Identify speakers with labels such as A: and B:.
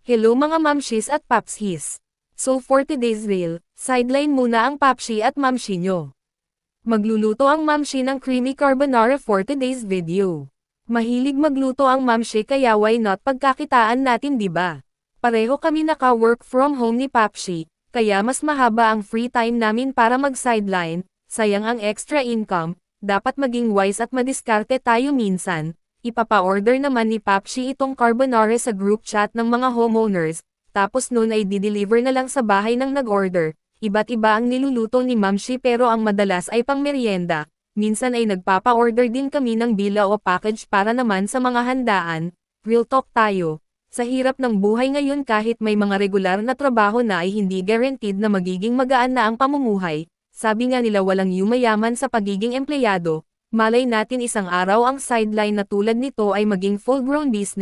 A: Hello mga mamshis at papshis. So for today's reel, sideline muna ang papshi at mamshi nyo. Magluluto ang mamshi ng creamy carbonara for today's video. Mahilig magluto ang mamshi kaya why not pagkakitaan natin diba? Pareho kami naka-work from home ni papshi, kaya mas mahaba ang free time namin para mag-sideline, sayang ang extra income, dapat maging wise at madiskarte tayo minsan. Ipapa-order naman ni Papshi itong carbonara sa group chat ng mga homeowners, tapos noon ay di-deliver na lang sa bahay ng nag-order. Iba't iba ang niluluto ni Mamshi pero ang madalas ay pang merienda. Minsan ay nagpapa-order din kami ng bila o package para naman sa mga handaan. Real talk tayo. Sa hirap ng buhay ngayon kahit may mga regular na trabaho na ay hindi guaranteed na magiging magaan na ang pamumuhay. Sabi nga nila walang yumayaman sa pagiging empleyado. Malay natin isang araw ang sideline na tulad nito ay maging full-grown business.